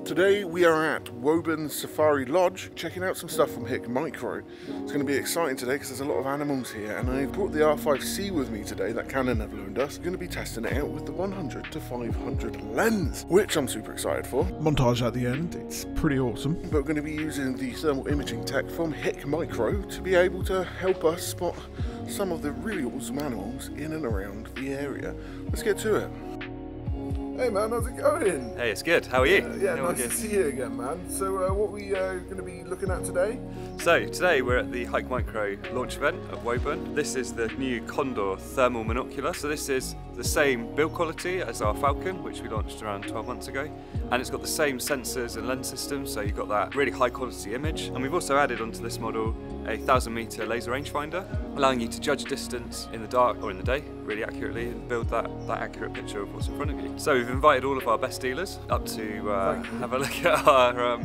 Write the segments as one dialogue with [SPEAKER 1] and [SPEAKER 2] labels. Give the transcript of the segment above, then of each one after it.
[SPEAKER 1] Today we are at Woburn Safari Lodge, checking out some stuff from Hikmicro. It's going to be exciting today because there's a lot of animals here, and I've brought the R5c with me today that Canon have loaned us. We're going to be testing it out with the 100 to 500 lens, which I'm super excited for.
[SPEAKER 2] Montage at the end, it's pretty awesome.
[SPEAKER 1] But we're going to be using the thermal imaging tech from Hikmicro to be able to help us spot some of the really awesome animals in and around the area. Let's get to it. Hey man, how's it going?
[SPEAKER 3] Hey, it's good. How are you?
[SPEAKER 1] Yeah, nice to see you again, man. So what are we going to be looking at today?
[SPEAKER 3] So today we're at the Hikmicro launch event at Woburn. This is the new Condor thermal monocular. So this is the same build quality as our Falcon, which we launched around 12 months ago. And it's got the same sensors and lens systems, so you've got that really high quality image. And we've also added onto this model a 1,000-meter laser rangefinder, allowing you to judge distance in the dark or in the day really accurately and build that accurate picture of what's in front of you. So we've invited all of our best dealers up to have a look at our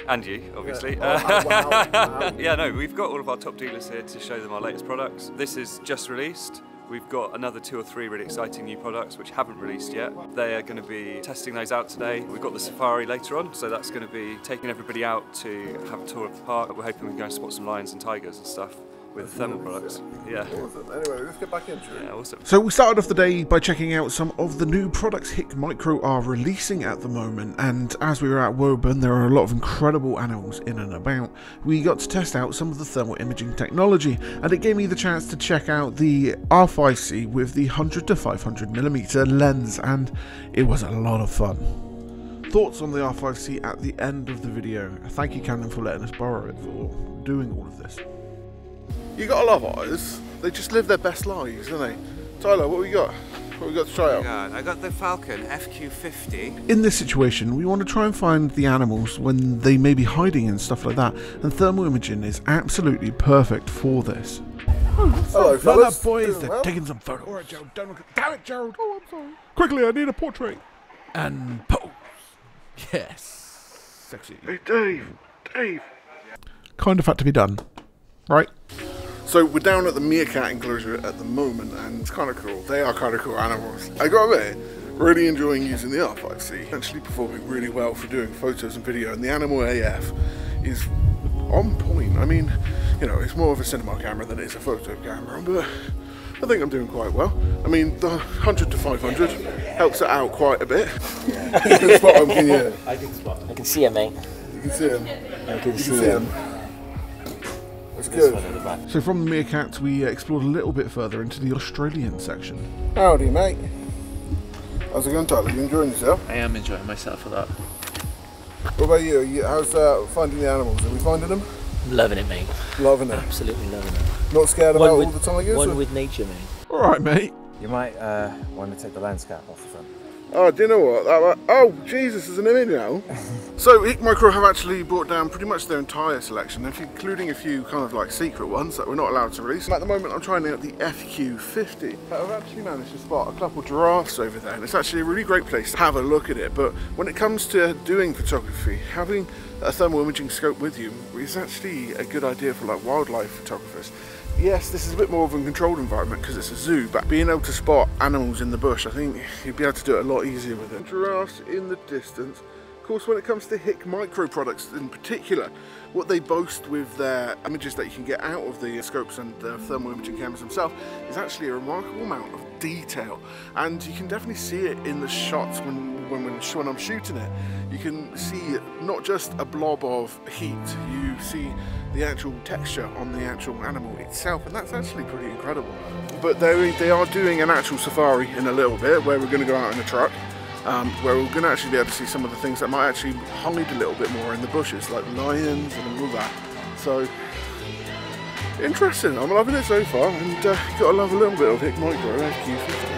[SPEAKER 3] and you, obviously.
[SPEAKER 1] Yeah. Wow.
[SPEAKER 3] Yeah, no, we've got all of our top dealers here to show them our latest products. This is just released. We've got another 2 or 3 really exciting new products which haven't released yet. They are going to be testing those out today. We've got the Safari later on, so that's going to be taking everybody out to have a tour of the park. We're hoping we can go and spot some lions and tigers and stuff with thermal products. Yeah.
[SPEAKER 1] Awesome. Anyway, let's get back into it.
[SPEAKER 3] Yeah, awesome.
[SPEAKER 2] So we started off the day by checking out some of the new products Hikmicro are releasing at the moment, and as we were at Woburn there are a lot of incredible animals in and about. We got to test out some of the thermal imaging technology, and it gave me the chance to check out the R5c with the 100 to 500mm lens, and it was a lot of fun. Thoughts on the R5c at the end of the video. Thank you Canon for letting us borrow it for doing all of this.
[SPEAKER 1] You gotta love otters. They just live their best lives, don't they? Tyler, what we got? What we got to try out?
[SPEAKER 4] I got the Falcon FQ50.
[SPEAKER 2] In this situation, we want to try and find the animals when they may be hiding and stuff like that, and thermal imaging is absolutely perfect for this.
[SPEAKER 1] Hello, fellas.
[SPEAKER 2] Not that boys,
[SPEAKER 1] Doing
[SPEAKER 2] they're
[SPEAKER 1] well?
[SPEAKER 2] taking some photos. Alright, Gerald, don't look at. Damn it, Gerald! Oh, I'm sorry. Quickly, I need a portrait. And pose. Yes. Sexy.
[SPEAKER 1] Hey, Dave.
[SPEAKER 2] Kind of had to be done, right?
[SPEAKER 1] So we're down at the Meerkat enclosure at the moment, and it's kind of cool. They are kind of cool animals. I gotta admit, really enjoying using the R5c. Actually performing really well for doing photos and video, and the Animal AF is on point. I mean, you know, it's more of a cinema camera than it is a photo camera, but I think I'm doing quite well. I mean, the 100 to 500 helps it out quite a bit. You can spot him, can you?
[SPEAKER 5] I can see him, mate.
[SPEAKER 1] You can see him.
[SPEAKER 5] I can see
[SPEAKER 1] him. That's good.
[SPEAKER 2] So from the Meerkat, we explored a little bit further into the Australian section.
[SPEAKER 1] Howdy, mate. How's it going, Tyler? You enjoying yourself?
[SPEAKER 5] I am enjoying myself a lot.
[SPEAKER 1] What about you? How's finding the animals? Are we finding them?
[SPEAKER 5] Loving it, mate.
[SPEAKER 1] Loving it.
[SPEAKER 5] Absolutely loving it.
[SPEAKER 1] Not scared about all the tigers?
[SPEAKER 5] One with nature, mate.
[SPEAKER 2] Alright, mate.
[SPEAKER 6] You might want to take the lens cap off the front.
[SPEAKER 1] Oh, do you know what? Oh, Jesus, there's an image now. So, Hikmicro have actually brought down pretty much their entire selection, including a few kind of like secret ones that we're not allowed to release. At the moment, I'm trying out the FQ50. I've actually managed to spot a couple of giraffes over there, and it's actually a really great place to have a look at it. But when it comes to doing photography, having a thermal imaging scope with you is actually a good idea for like wildlife photographers. Yes, this is a bit more of a controlled environment because it's a zoo, but being able to spot animals in the bush, I think you'd be able to do it a lot easier with it. Giraffes in the distance. Of course, when it comes to Hikmicro products in particular, what they boast with their images that you can get out of the scopes and the thermal imaging cameras themselves is actually a remarkable amount of detail, and you can definitely see it in the shots when I'm shooting it. You can see not just a blob of heat, you see the actual texture on the actual animal itself, and that's actually pretty incredible. But they are doing an actual safari in a little bit where we're going to go out in a truck, where we're going to actually be able to see some of the things that might actually hide a little bit more in the bushes, like lions and all that. So interesting. I'm loving it so far, and gotta love a little bit of Hikmicro FQ50.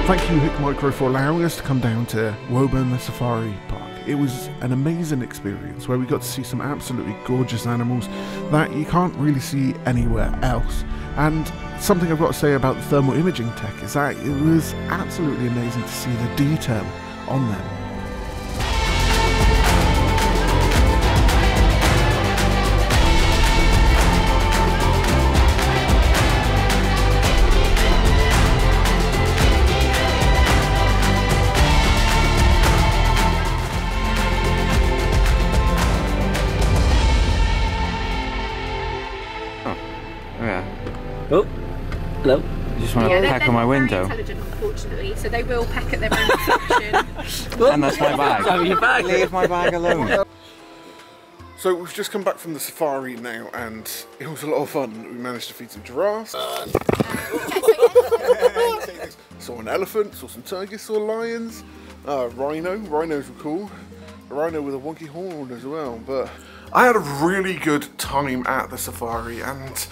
[SPEAKER 2] Thank you Hikmicro for allowing us to come down to Woburn Safari Park. It was an amazing experience where we got to see some absolutely gorgeous animals that you can't really see anywhere else. And something I've got to say about the thermal imaging tech is that it was absolutely amazing to see the detail on them.
[SPEAKER 7] just want to peck on my window.
[SPEAKER 8] They're intelligent, unfortunately, so they will peck at their own reflection.
[SPEAKER 7] And that's my bag.
[SPEAKER 5] Oh, your bag.
[SPEAKER 7] Leave my bag alone.
[SPEAKER 1] So we've just come back from the safari now, and it was a lot of fun. We managed to feed some giraffes. Saw an elephant, saw some tigers, saw lions, rhino. Rhinos were cool. A rhino with a wonky horn as well. But I had a really good time at the safari and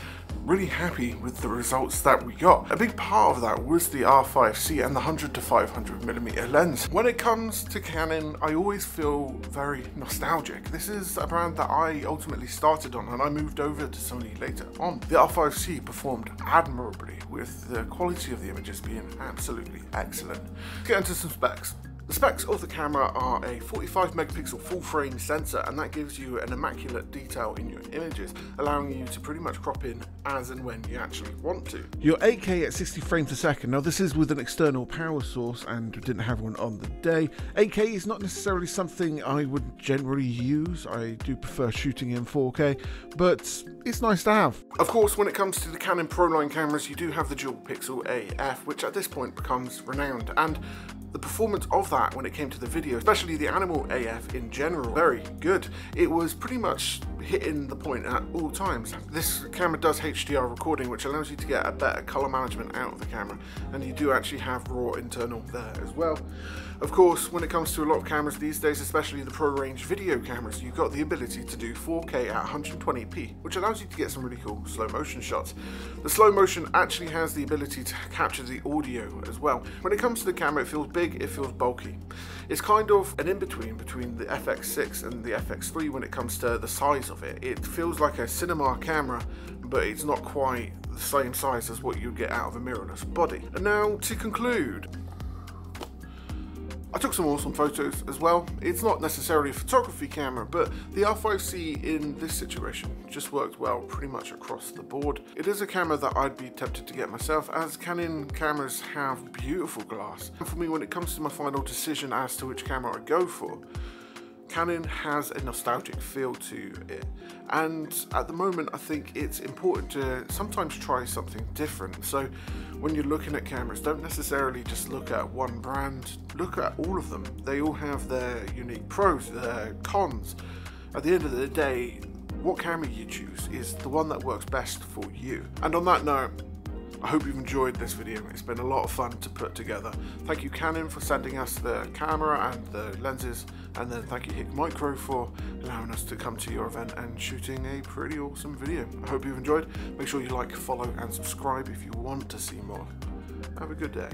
[SPEAKER 1] really happy with the results that we got. A big part of that was the R5c and the 100 to 500mm lens. When it comes to Canon, I always feel very nostalgic. This is a brand that I ultimately started on, and I moved over to Sony later on. The R5c performed admirably, with the quality of the images being absolutely excellent. Let's get into some specs. The specs of the camera are a 45 megapixel full frame sensor, and that gives you an immaculate detail in your images, allowing you to pretty much crop in as and when you actually want to.
[SPEAKER 2] Your 8K at 60 frames a second. Now this is with an external power source and didn't have one on the day. 8K is not necessarily something I would generally use. I do prefer shooting in 4K, but it's nice to have.
[SPEAKER 1] Of course, when it comes to the Canon Pro-line cameras, you do have the dual pixel AF, which at this point becomes renowned, and the performance of that when it came to the video, especially the animal AF in general, very good. It was pretty much hitting the point at all times. This camera does HDR recording, which allows you to get a better color management out of the camera, and you do actually have raw internal there as well. Of course, when it comes to a lot of cameras these days, especially the pro range video cameras, you've got the ability to do 4K at 120p, which allows you to get some really cool slow motion shots. The slow motion actually has the ability to capture the audio as well. When it comes to the camera, it feels big, it feels bulky. It's kind of an in-between between the FX6 and the FX3 when it comes to the size of it. It feels like a cinema camera, but it's not quite the same size as what you'd get out of a mirrorless body. And now to conclude, I took some awesome photos as well. It's not necessarily a photography camera, but the R5c in this situation just worked well pretty much across the board. It is a camera that I'd be tempted to get myself, as Canon cameras have beautiful glass. And for me, when it comes to my final decision as to which camera I go for, Canon has a nostalgic feel to it, and at the moment I think it's important to sometimes try something different. So when you're looking at cameras, don't necessarily just look at one brand, look at all of them. They all have their unique pros, their cons. At the end of the day, what camera you choose is the one that works best for you. And on that note, I hope you've enjoyed this video. It's been a lot of fun to put together. Thank you Canon for sending us the camera and the lenses, and then thank you Hikmicro for allowing us to come to your event and shooting a pretty awesome video. I hope you've enjoyed. Make sure you like, follow and subscribe if you want to see more. Have a good day.